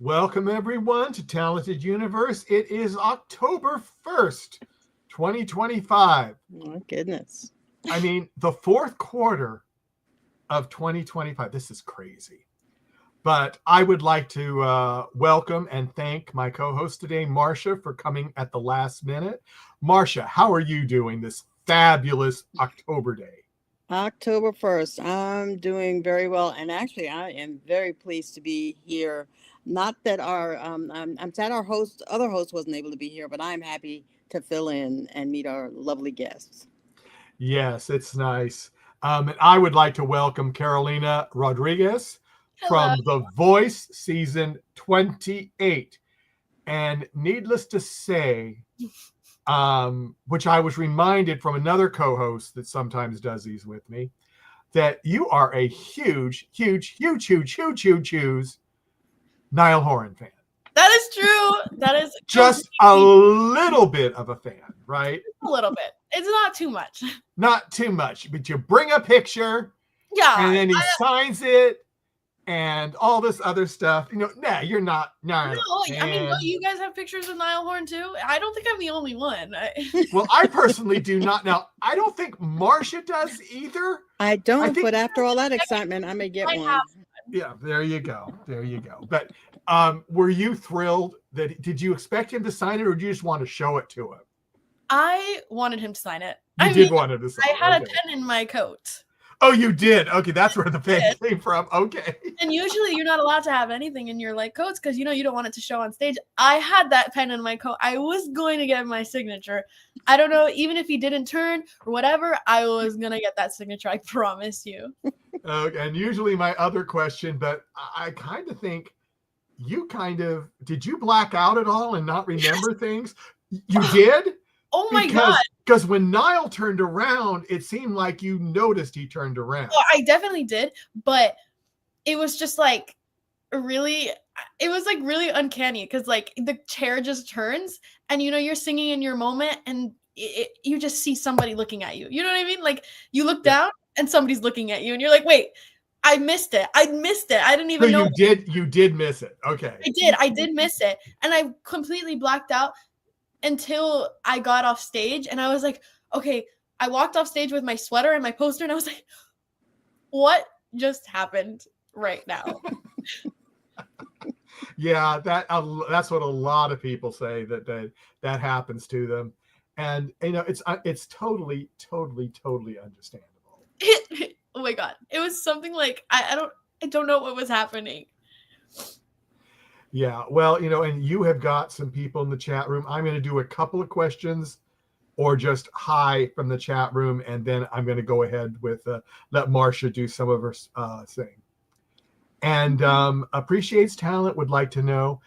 Welcome, everyone, to Talented Universe. It is October 1st, 2025. Oh, goodness. I mean, the fourth quarter of 2025. This is crazy. But I would like to welcome and thank my co-host today, Marcia, for coming at the last minute. Marcia, how are you doing this fabulous October day? October 1st. I'm doing very well. And actually, I am very pleased to be here. Not that I'm sad our other host wasn't able to be here, but I'm happy to fill in and meet our lovely guests. Yes, it's nice. And I would like to welcome Carolina Rodriguez Hello. from The Voice season 28. And needless to say, which I was reminded from another co-host that sometimes does these with me, that you are a huge Niall Horan fan. That is true. That is Just a little bit of a fan, right? a little bit. It's not too much. Not too much, but you bring a picture, Yeah. and then he signs it, and all this other stuff. You know, nah, you're not Niall. No, I mean, don't you guys have pictures with Niall Horan too? I don't think I'm the only one. Well, I personally do not. Now, I don't think Marcia does either. I don't, but after all that excitement, I may get one. Yeah, there you go. There you go. But were you thrilled did you expect him to sign it, or did you just want to show it to him? I wanted him to sign it. You did want him to sign it. I had a pen in my coat. Oh, you did? Okay, that's where the pen came from. Okay. And usually you're not allowed to have anything in your coats because you don't want it to show on stage. I had that pen in my coat. I was going to get my signature. I don't know, even if he didn't turn or whatever, I was going to get that signature. I promise you. Okay, and usually my other question, but I kind of think did you black out at all and not remember things? You did? Oh my God. Because when Niall turned around, it seemed like you noticed he turned around. Well, I definitely did, but it was just really uncanny because the chair just turns and you're singing in your moment and you just see somebody looking at you. You know what I mean? Like you look down and somebody's looking at you and you're like, wait, I missed it. I didn't even know. You did miss it. Okay. I did miss it. And I completely blacked out until I got off stage and I was like, okay, I walked off stage with my sweater and my poster and I was like, what just happened right now? Yeah, that's what a lot of people say that happens to them. And it's totally understandable. Oh my God. It was something like I don't know what was happening. Yeah, well, and you have got some people in the chat room. I'm going to do a couple of questions or just hi from the chat room, and then I'm going to go ahead with let Marcia do some of her thing. And Appreciates Talent would like to know,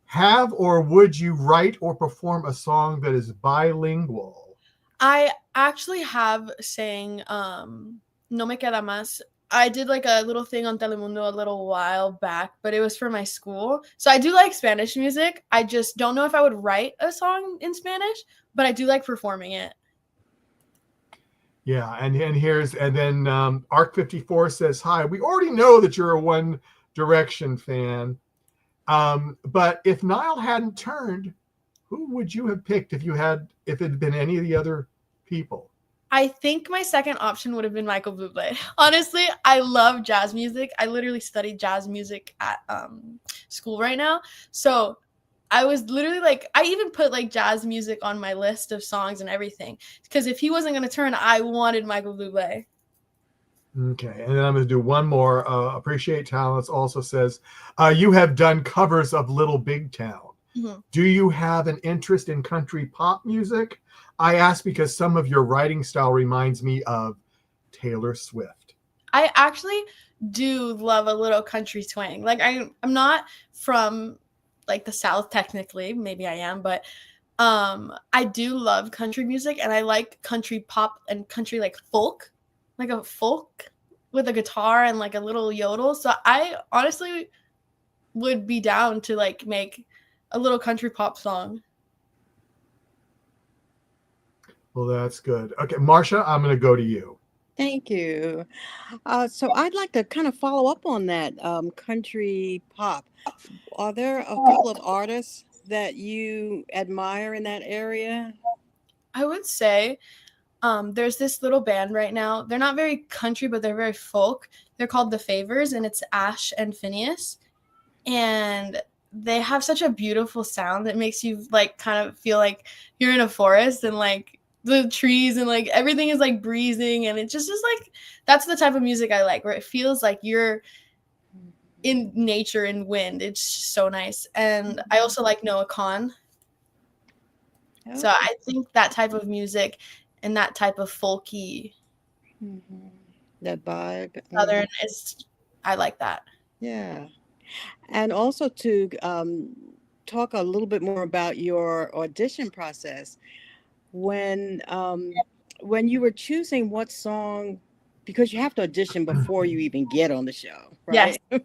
have or would you write or perform a song that is bilingual? I actually have sang No Me Queda Más. I did a little thing on Telemundo a little while back, but it was for my school. So I do like Spanish music. I just don't know if I would write a song in Spanish, but I do like performing it. Yeah, and then Arc54 says, hi, we already know that you're a One Direction fan. But if Niall hadn't turned, who would you have picked if it had been any of the other people? I think my second option would have been Michael Bublé. Honestly, I love jazz music. I literally studied jazz music at school right now. So I was literally I even put jazz music on my list of songs and everything. Because if he wasn't going to turn, I wanted Michael Bublé. Okay, and then I'm going to do one more. Appreciate Talents also says, you have done covers of Little Big Town. Mm-hmm. Do you have an interest in country pop music? I ask because some of your writing style reminds me of Taylor Swift. I actually do love a little country swing. I'm not from the South technically, maybe I am, but I do love country music and I like country pop and country folk, a folk with a guitar and a little yodel. So I honestly would be down to make a little country pop song. Well, that's good. Okay, Marcia, I'm going to go to you. Thank you. So I'd like to kind of follow up on that country pop. Are there a couple of artists that you admire in that area? I would say there's this little band right now. They're not very country, but they're very folk. They're called The Favors, and it's Ash and Phineas. And they have such a beautiful sound that makes you like kind of feel like you're in a forest and like the trees and like everything is like breezing, and it just is like that's the type of music I like, where it feels like you're in nature and wind. It's so nice. And I also like Noah Kahn. So I think that type of music and that type of folky that vibe. southern is, I like that. Yeah. And also to talk a little bit more about your audition process. When you were choosing what song, because you have to audition before you even get on the show, right? Yes.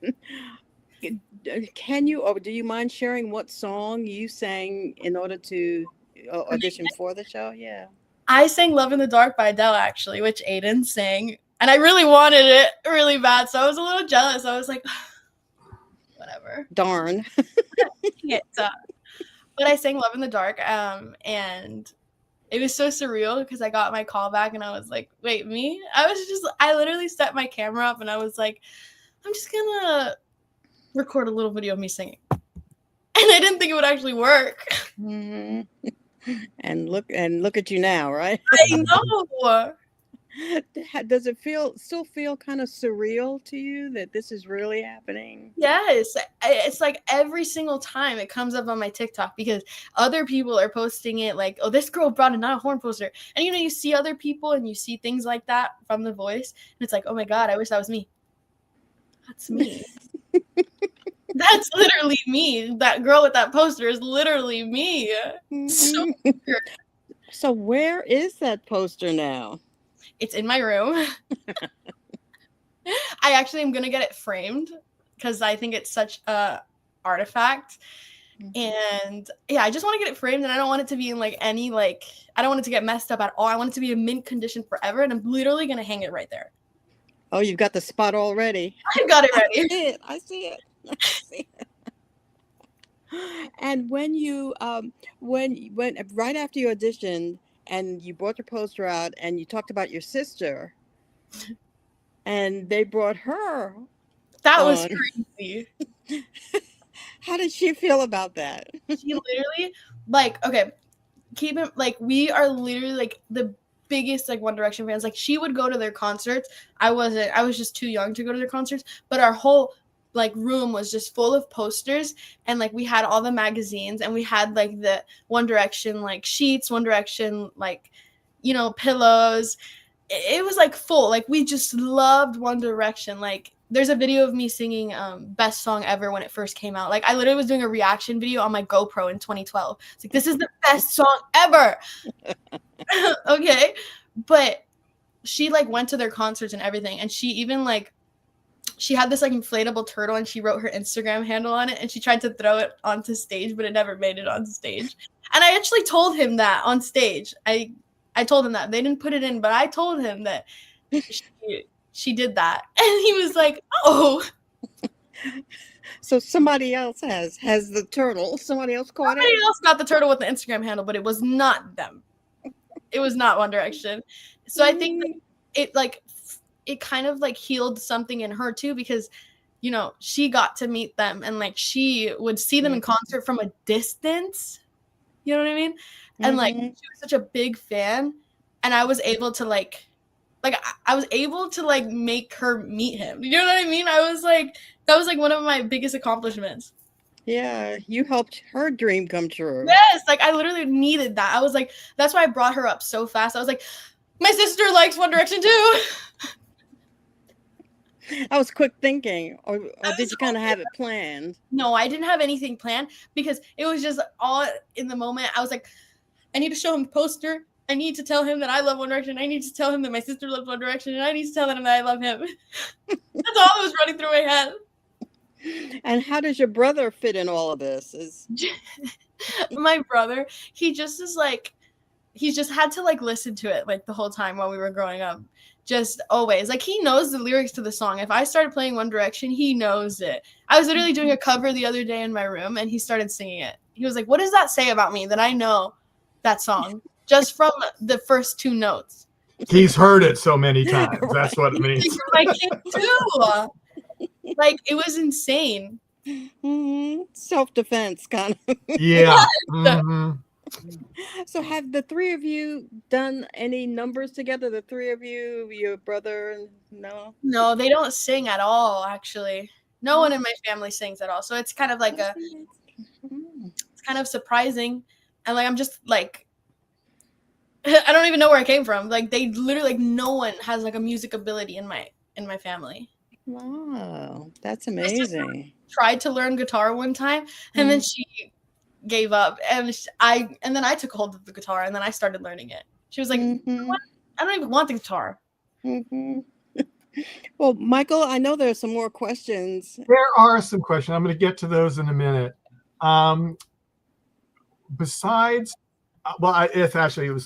Can you, or do you mind sharing what song you sang in order to audition for the show? Yeah. I sang Love in the Dark by Adele, actually, which Aiden sang. And I really wanted it really bad. So I was a little jealous. I was like, whatever. Darn. But I sang Love in the Dark. And it was so surreal because I got my call back and I was like, wait, me? I literally set my camera up and I was like, I'm just going to record a little video of me singing. And I didn't think it would actually work. Mm-hmm. And look at you now, right? I know. Does it still feel kind of surreal to you that this is really happening? Yes. It's like every single time it comes up on my TikTok because other people are posting it like, oh, this girl brought a Niall Horn poster. And, you see other people and you see things like that from The Voice. And it's like, oh, my God, I wish that was me. That's me. That's literally me. That girl with that poster is literally me. So weird. So where is that poster now? It's in my room. I actually am going to get it framed because I think it's such a artifact. And yeah, I just want to get it framed, and I don't want it to be in like any I don't want it to get messed up at all. I want it to be in mint condition forever, and I'm literally going to hang it right there. Oh, you've got the spot already. I've got it ready. I see it. And when you when right after you auditioned and you brought your poster out and you talked about your sister and they brought her that was crazy. How did she feel about that? She literally okay, keep it we are literally the biggest One Direction fans. She would go to their concerts. I was just too young to go to their concerts, but our whole room was just full of posters, and we had all the magazines, and we had the One Direction sheets, One Direction pillows. It was full. We just loved One Direction. There's a video of me singing Best Song Ever when it first came out. I literally was doing a reaction video on my GoPro in 2012. It's this is the best song ever. Okay, but she went to their concerts and everything, and she even she had this inflatable turtle, and she wrote her Instagram handle on it, and she tried to throw it onto stage, but it never made it on stage. And I actually told him that on stage. I told him that. They didn't put it in, but I told him that she did that. And he was like, oh. So somebody else has the turtle. Somebody else caught it? Somebody else got the turtle with the Instagram handle, but it was not them. It was not One Direction. So I think it kind of healed something in her too, because she got to meet them, and she would see them in concert from a distance, you know what I mean? And she was such a big fan, and I was able to I was able to make her meet him, you know what I mean? I was that was one of my biggest accomplishments. Yeah, you helped her dream come true. Yes, I literally needed that. I was that's why I brought her up so fast. I was my sister likes One Direction too. I was quick thinking, or did you kind of have it planned? No, I didn't have anything planned because it was just all in the moment. I was I need to show him the poster. I need to tell him that I love One Direction. I need to tell him that my sister loves One Direction, and I need to tell him that I love him. That's all that was running through my head. And how does your brother fit in all of this? My brother, he just is he's just had to like listen to it like the whole time while we were growing up. Just always. Like he knows the lyrics to the song. If I started playing One Direction, he knows it. I was literally doing a cover the other day in my room and he started singing it. He was like, "What does that say about me that I know that song just from the first two notes?" He's heard it so many times. Right. That's what it means. My kid too. Like it was insane. Self-defense kind of. Yeah. Mhm. So have the three of you done any numbers together? The three of you, your brother? No. No, they don't sing at all, actually. No one in my family sings at all. So it's kind of like it's kind of surprising. And like I'm just like I don't even know where I came from. Like they literally like no one has like a music ability in my family. Wow, that's amazing. Tried to learn guitar one time and then she gave up and then I took hold of the guitar and then I started learning it. She was like, "What? I don't even want the guitar." Well, Michael, I know there's some more questions. There are some questions. I'm going to get to those in a minute. Besides, well, it's actually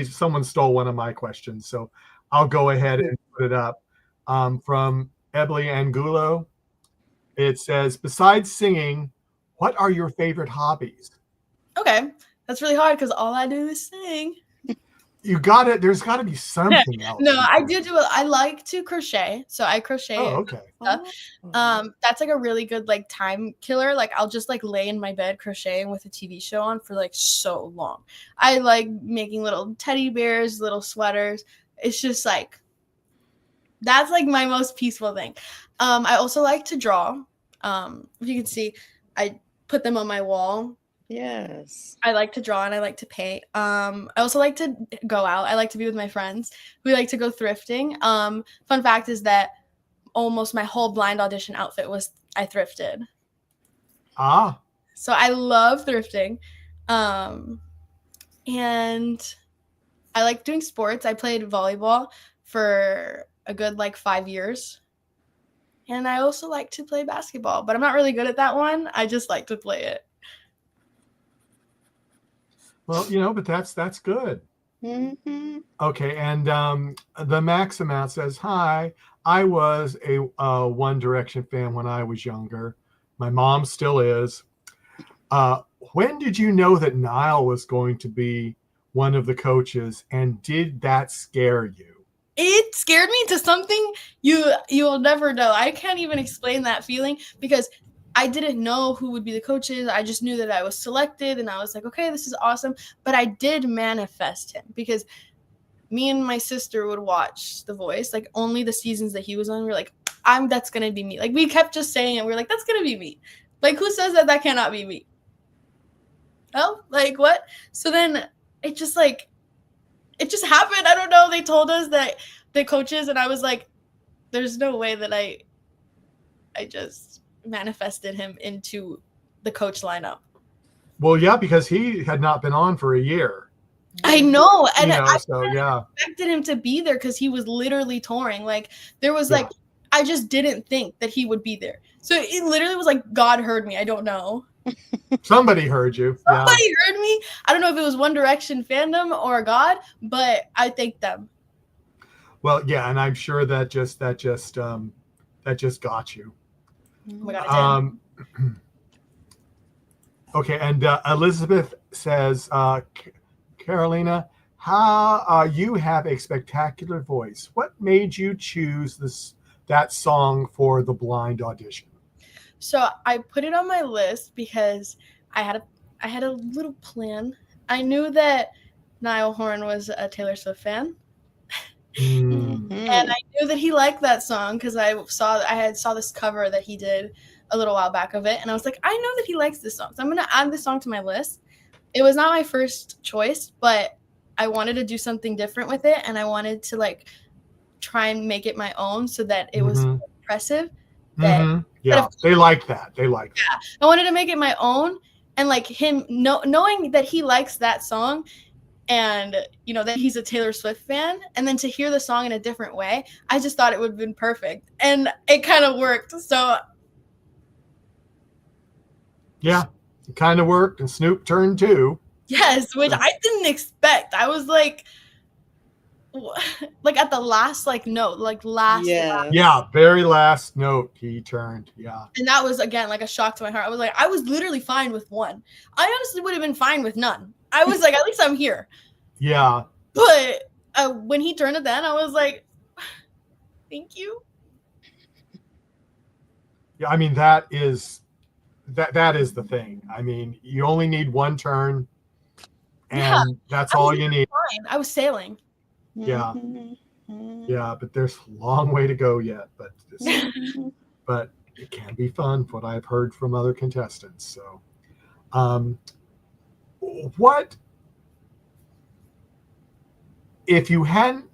someone stole one of my questions, so I'll go ahead and put it up. From Ebly Angulo, it says, "Besides singing, what are your favorite hobbies?" Okay, that's really hard because all I do is sing. There's got to be something else. No, I like to crochet, so I crochet. Oh, okay. That's like a really good like time killer. Like I'll just like lay in my bed crocheting with a TV show on for like so long. I like making little teddy bears, little sweaters. It's just like that's like my most peaceful thing. I also like to draw. If you can see, I put them on my wall. Yes. I like to draw and I like to paint. I also like to go out. I like to be with my friends. We like to go thrifting. Fun fact is that almost my whole blind audition outfit was I thrifted. So I love thrifting. And I like doing sports. I played volleyball for a good like 5 years. And I also like to play basketball, but I'm not really good at that one. I just like to play it. Well, but that's good. Okay, and the Max Amount says, "Hi, I was a One Direction fan when I was younger. My mom still is. When did you know that Niall was going to be one of the coaches, and did that scare you?" It scared me to something you'll never know. I can't even explain that feeling because I didn't know who would be the coaches. I just knew that I was selected and I was like, okay, this is awesome. But I did manifest him because me and my sister would watch The Voice, like only the seasons that he was on. We were like, that's going to be me. Like we kept just saying it. We were like, that's going to be me. Like who says that cannot be me? Oh, like what? So then it just happened. I don't know. They told us that the coaches and I was like, there's no way that I just manifested him into the coach lineup. Well, yeah, because he had not been on for a year. I know, and I expected him to be there because he was literally touring. Like there was like I just didn't think that he would be there. So it literally was like God heard me. I don't know. Somebody heard you. Somebody heard me. I don't know if it was One Direction fandom or God, but I thank them. Well, yeah, and I'm sure that just got you. Oh my God, okay, and Elizabeth says, Carolina, how you have a spectacular voice. What made you choose that song for the blind audition? So I put it on my list because I had a little plan. I knew that Niall Horan was a Taylor Swift fan. And I knew that he liked that song because I saw this cover that he did a little while back of it, and I was like, I know that he likes this song, so I'm gonna add this song to my list. It was not my first choice, but I wanted to do something different with it, and I wanted to like try and make it my own so that it was impressive. Yeah, they like that. Yeah, I wanted to make it my own, and like him knowing that he likes that song. And, that he's a Taylor Swift fan. And then to hear the song in a different way, I just thought it would have been perfect. And it kind of worked. So. Yeah, it kind of worked. And Snoop turned too. Yes, which I didn't expect. I was like at the last note, last. Yes. Yeah, very last note he turned. Yeah. And that was again like a shock to my heart. I was like, I was literally fine with one. I honestly would have been fine with none. I was like, at least I'm here. Yeah. But when he turned it then, I was like, thank you. Yeah, I mean that is the thing. I mean, you only need one turn, and that's all you need. Fine. I was sailing. Yeah. Yeah, but there's a long way to go yet. But but it can be fun, what I've heard from other contestants. So, what if you hadn't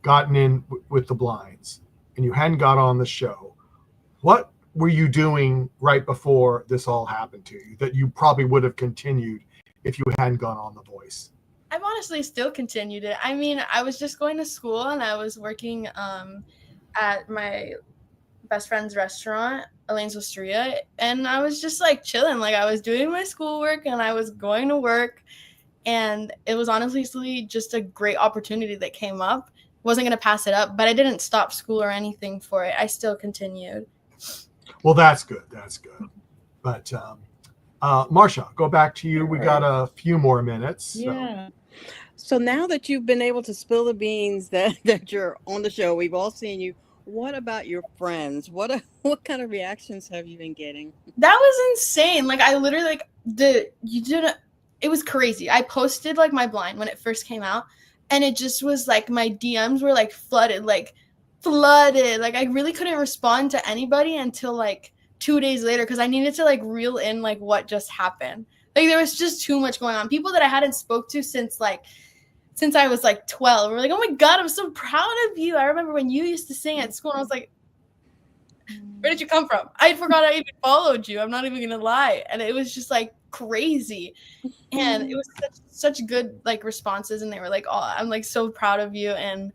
gotten in with the blinds and you hadn't got on the show? What were you doing right before this all happened to you that you probably would have continued if you hadn't gone on The Voice? I've honestly still continued it. I mean, I was just going to school and I was working at my best friend's restaurant, Elaine's Osteria, and I was just like chilling. Like I was doing my schoolwork and I was going to work, and it was honestly just a great opportunity that came up. Wasn't going to pass it up, but I didn't stop school or anything for it. I still continued. Well, that's good. That's good. But Marcia, go back to you. We got a few more minutes. So. Yeah. So now that you've been able to spill the beans that you're on the show, we've all seen you. What about your friends? What kind of reactions have you been getting? That was insane. Like I literally it was crazy. I posted like my blind when it first came out, and it just was like my DMs were like flooded. Like I really couldn't respond to anybody until like 2 days later because I needed to like reel in like what just happened. Like there was just too much going on. People that I hadn't spoke to since I was like 12 were like, oh my God, I'm so proud of you. I remember when you used to sing at school and I was like, where did you come from? I forgot I even followed you. I'm not even gonna lie. And it was just like crazy. And it was such good like responses, and they were like, oh, I'm like so proud of you. And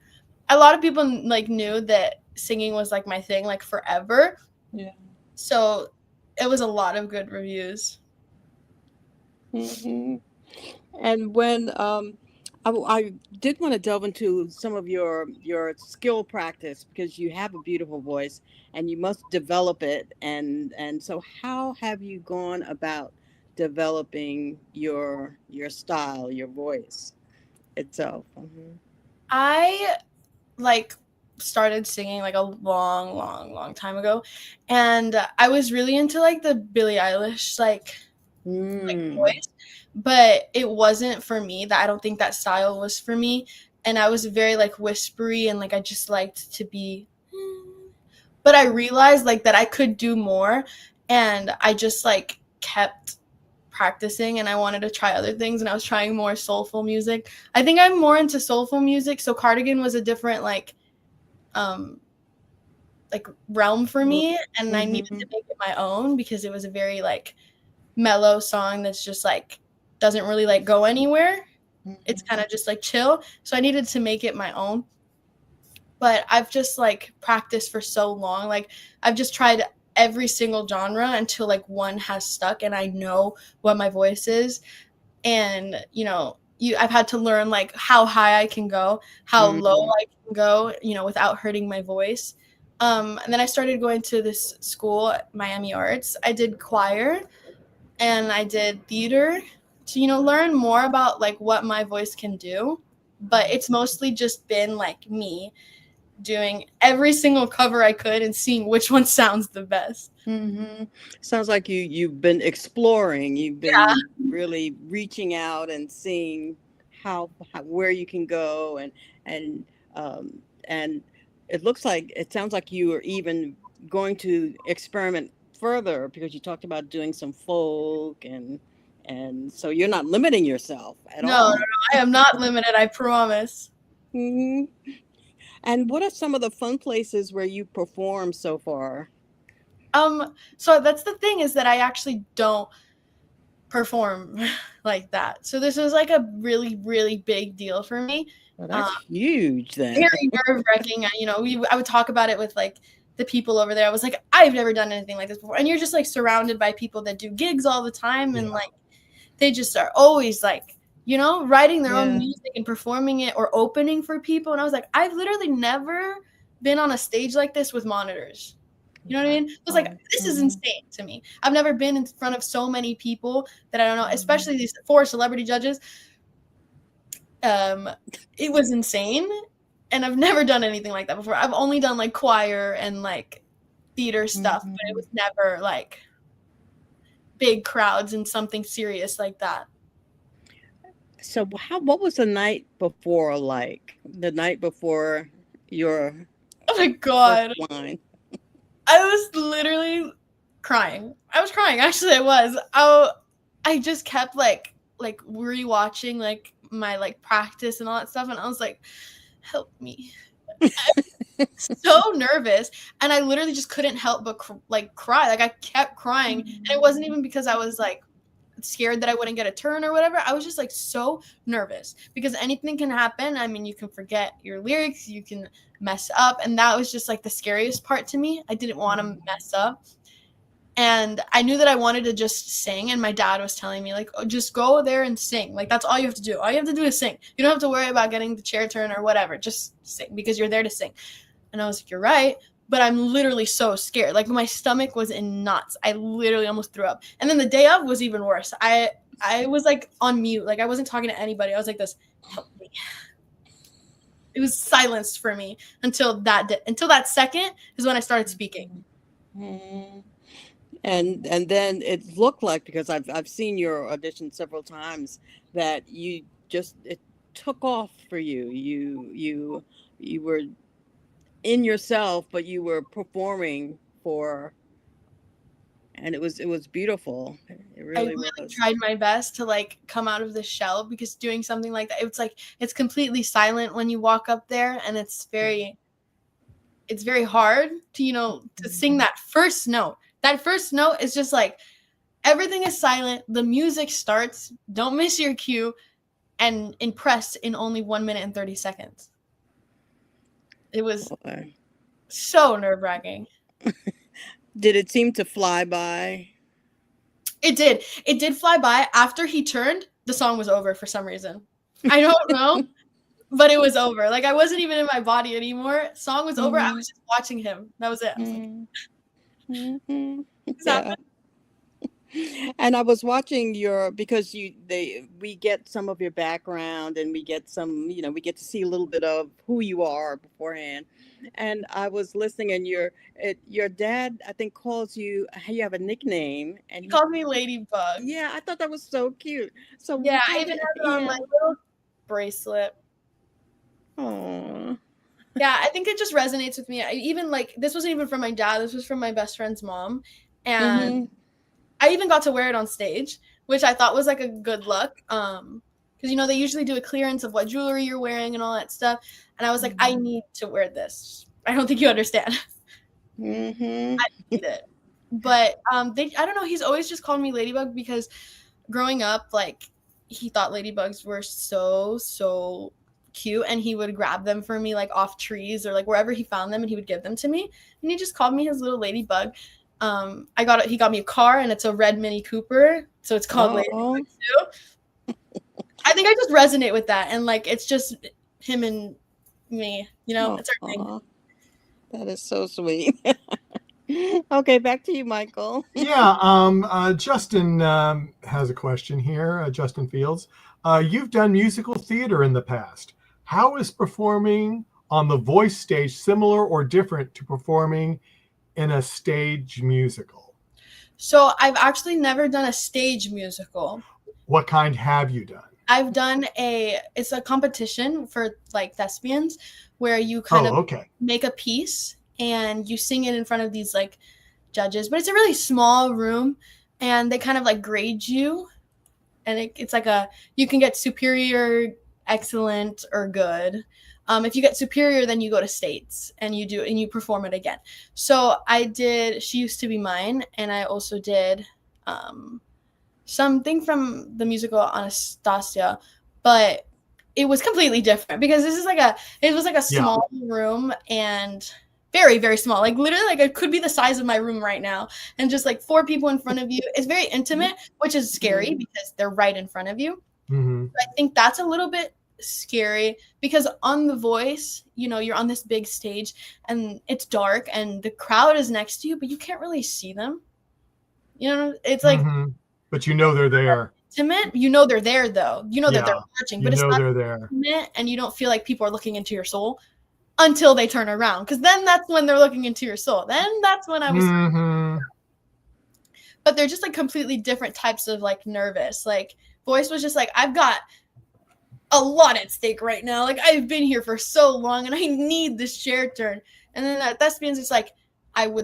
a lot of people like knew that singing was like my thing like forever. Yeah. So it was a lot of good reviews. Mm-hmm. And when I did want to delve into some of your skill practice, because you have a beautiful voice and you must develop it. And so how have you gone about developing your style, your voice itself? Mm-hmm. I like started singing like a long time ago, and I was really into like the Billie Eilish like voice, but it wasn't for me. That I don't think that style was for me, and I was very like whispery and like I just liked to be, but I realized like that I could do more, and I just like kept practicing, and I wanted to try other things, and I was trying more soulful music. I think I'm more into soulful music, so Cardigan was a different like realm for me, and I needed to make it my own because it was a very like mellow song that's just like doesn't really like go anywhere. It's kind of just like chill, so I needed to make it my own. But I've just like practiced for so long. Like I've just tried every single genre until like one has stuck and I know what my voice is. And I've had to learn like how high I can go, how low I can go, without hurting my voice. And then I started going to this school, Miami Arts. I did choir and I did theater to learn more about like what my voice can do. But it's mostly just been like me doing every single cover I could and seeing which one sounds the best. Mm-hmm. Sounds like you've been exploring. You've been really reaching out and seeing how where you can go, and it sounds like you are even going to experiment further, because you talked about doing some folk, and so you're not limiting yourself at all. No, I am not limited. I promise. Mm-hmm. And what are some of the fun places where you perform so far? So that's the thing, is that I actually don't perform like that. So this was like a really, really big deal for me. Well, that's huge then. Very nerve-wracking. I would talk about it with like the people over there. I was like, I've never done anything like this before. And you're just like surrounded by people that do gigs all the time. And like, they just are always like, you know, writing their own Yeah. music and performing it or opening for people. And I was like, I've literally never been on a stage like this with monitors. You know what I mean? It was like, this is insane to me. I've never been in front of so many people that I don't know, especially these 4 celebrity judges. It was insane. And I've never done anything like that before. I've only done like choir and like theater stuff, but it was never like big crowds and something serious like that. So what was the night before like? The night before your Oh my God. first line? I was literally crying. I was crying. Actually, I was. I just kept like rewatching like my like practice and all that stuff, and I was like, help me. So nervous, and I literally just couldn't help but cry. Like I kept crying, and it wasn't even because I was like scared that I wouldn't get a turn or whatever. I was just like so nervous because anything can happen. I mean, you can forget your lyrics, you can mess up, and that was just like the scariest part to me. I didn't want to mess up. And I knew that I wanted to just sing, and my dad was telling me, like, oh, just go there and sing. Like, that's all you have to do. All you have to do is sing. You don't have to worry about getting the chair turn or whatever. Just sing because you're there to sing. And I was like, you're right. But I'm literally so scared. Like, my stomach was in knots. I literally almost threw up. And then the day of was even worse. I was, like, on mute. Like, I wasn't talking to anybody. I was like this, help me. It was silenced for me until that second is when I started speaking. Mm-hmm. And then it looked like, because I've seen your audition several times, that you just, it took off for you. You were in yourself, but you were performing for, and it was beautiful. It really was. I really tried my best to like come out of the shell, because doing something like that, it's like it's completely silent when you walk up there, and it's very hard to, you know, to sing that first note. That first note is just like everything is silent. The music starts. Don't miss your cue, and impress in only 1 minute and 30 seconds. It was so nerve-wracking. Did it seem to fly by? It did. It did fly by. After he turned, the song was over for some reason. I don't know, but it was over. Like, I wasn't even in my body anymore. Song was over. I was just watching him. That was it. I was like, Yeah. And I was watching because we get some of your background, and we get some, you know, we get to see a little bit of who you are beforehand. And I was listening, and your dad, I think, calls you have a nickname, and he called me Ladybug. Yeah, I thought that was so cute. So yeah, I even have it on my little bracelet. Oh. Yeah, I think it just resonates with me. Even like, this wasn't even from my dad. This was from my best friend's mom, and I even got to wear it on stage, which I thought was like a good look. Because, you know, they usually do a clearance of what jewelry you're wearing and all that stuff. And I was like, I need to wear this. I don't think you understand. I need it. But I don't know. He's always just called me Ladybug because growing up, like, he thought ladybugs were so cute, and he would grab them for me like off trees or like wherever he found them, and he would give them to me. And he just called me his little ladybug. He got me a car, and it's a red Mini Cooper, so it's called Ladybug too. I think I just resonate with that, and like it's just him and me, you know. It's our thing. That is so sweet. Okay, back to you, Michael. Yeah, Justin has a question here. Justin Fields, you've done musical theater in the past. How is performing on the voice stage similar or different to performing in a stage musical? So I've actually never done a stage musical. What kind have you done? I've done it's a competition for like thespians where you kind of make a piece and you sing it in front of these like judges, but it's a really small room, and they kind of like grade you, and it's like you can get superior, excellent, or good. If you get superior, then you go to states and you perform it again. So I did She Used to Be Mine, and I also did something from the musical Anastasia, but it was completely different because it was like a small room, and very, very small. Like literally, like it could be the size of my room right now, and just like 4 people in front of you. It's very intimate, which is scary because they're right in front of you. Mm-hmm. I think that's a little bit scary because on The Voice, you know, you're on this big stage and it's dark and the crowd is next to you, but you can't really see them. You know, it's like But you know they're there. intimate. You know they're there though. You know that they're watching, but You it's know not they're there. intimate, and you don't feel like people are looking into your soul until they turn around, because then that's when they're looking into your soul. Then that's when I was. But they're just like completely different types of like nervous. Like Voice was just like, I've got a lot at stake right now. Like I've been here for so long and I need this chair turn. And then that Thespians, it's like, I've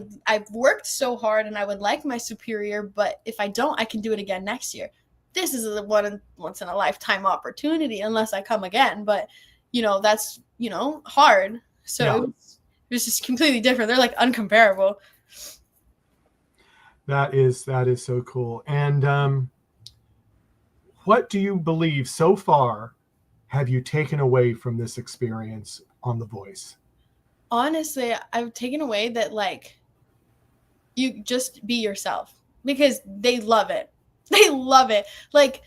worked so hard and I would like my superior, but if I don't, I can do it again next year. This is a once in a lifetime opportunity unless I come again. But you know, that's, you know, hard. So it was just completely different. They're like uncomparable. That is so cool. And what do you believe so far have you taken away from this experience on The Voice? Honestly, I've taken away that like you just be yourself, because they love it. They love it. Like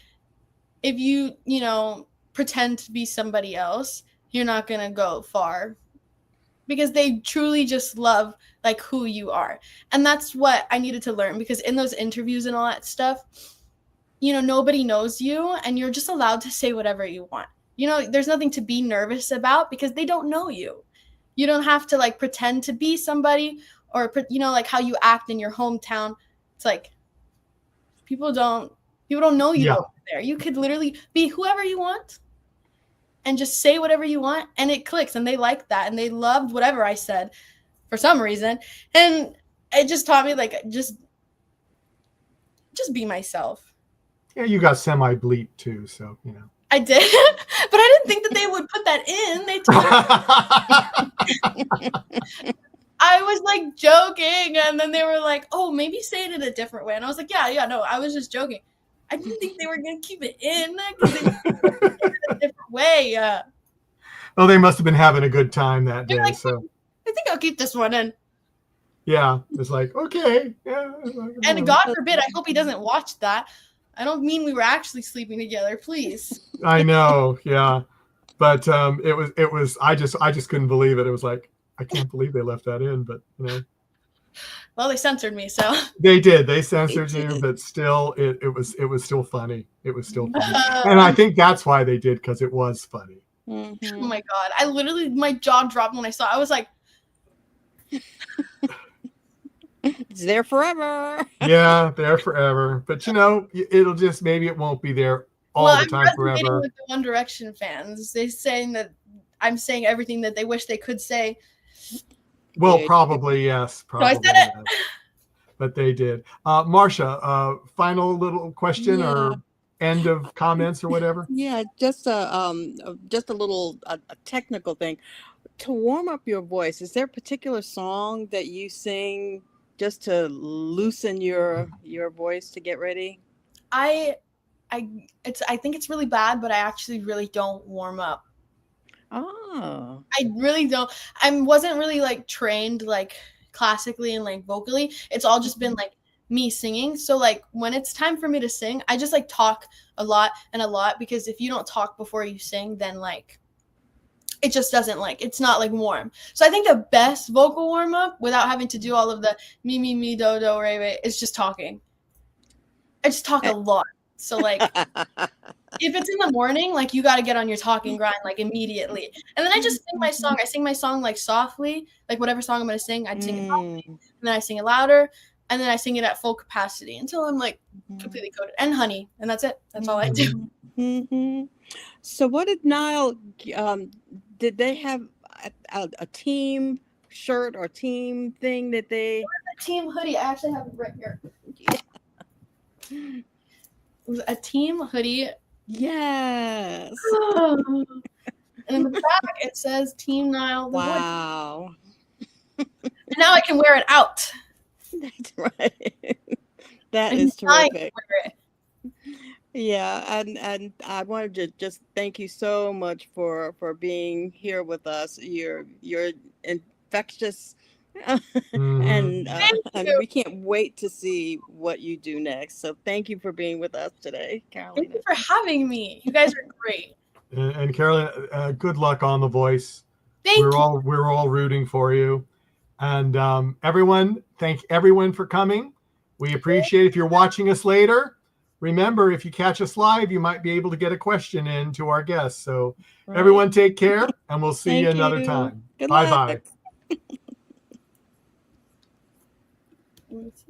if you know, pretend to be somebody else, you're not going to go far, because they truly just love like who you are. And that's what I needed to learn, because in those interviews and all that stuff, you know, nobody knows you and you're just allowed to say whatever you want. You know, there's nothing to be nervous about because they don't know you. You don't have to like pretend to be somebody, or, you know, like how you act in your hometown. It's like people don't know you over there. You could literally be whoever you want and just say whatever you want, and it clicks, and they like that, and they loved whatever I said for some reason. And it just taught me like just be myself. Yeah, you got semi-bleep too, so you know. I did, but I didn't think that they would put that in. They told I was like joking, and then they were like, "Oh, maybe say it in a different way." And I was like, "Yeah, no, I was just joking." I didn't think they were gonna keep it in because they it in a different way. Well, they must have been having a good time that day. Like, so I think I'll keep this one in. Yeah, it's like, okay. Yeah, and God forbid, I hope he doesn't watch that. I don't mean we were actually sleeping together, please. I know, yeah, but it was. I just couldn't believe it. It was like, I can't believe they left that in, but you know. Well, they censored me, so they did. They censored you, but still, it was still funny. It was still funny, and I think that's why they did, because it was funny. Oh my God! I literally, my jaw dropped when I saw it. I was like, it's there forever. Yeah, there forever. But you know, it'll just, maybe it won't be there all the time forever. With the One Direction fans, they're saying that I'm saying everything that they wish they could say. Well, probably yes. Probably. So I said it. Yes. But they did. Marcia, final little question or end of comments or whatever? Yeah, just a little a technical thing. To warm up your voice, is there a particular song that you sing just to loosen your voice to get ready? I think it's really bad, but I actually really don't warm up. Oh. I really don't. I wasn't really like trained like classically and like vocally. It's all just been like me singing. So like when it's time for me to sing, I just like talk a lot, because if you don't talk before you sing, then like it just doesn't, like, it's not like warm. So I think the best vocal warm up without having to do all of the me do do re re is just talking. I just talk a lot. So like if it's in the morning, like you got to get on your talking grind like immediately. And then I just sing my song. I sing my song like softly, like whatever song I'm going to sing, I'd sing it softly, and then I sing it louder, and then I sing it at full capacity until I'm like completely coated. And honey, and that's it. That's all I do. Mm-hmm. So what did Niall, did they have a team shirt or team thing that they... A team hoodie. I actually have it right here. It was a team hoodie. Yes. And in the back, it says Team Niall. Wow. And now I can wear it out. That's right. That is terrific. Yeah, and I wanted to just thank you so much for being here with us. You're infectious. Mhm. Thank And you. we can't wait to see what you do next. So thank you for being with us today, Thank Carolina. you for having me. You guys are great. And Carolyn, good luck on The Voice. Thank you. We're all rooting for you. And everyone, thank everyone for coming. We appreciate if you're watching us later. Remember, if you catch us live, you might be able to get a question in to our guests. So Right. everyone take care, and we'll see you Thank another you. time. Good Bye-bye. luck.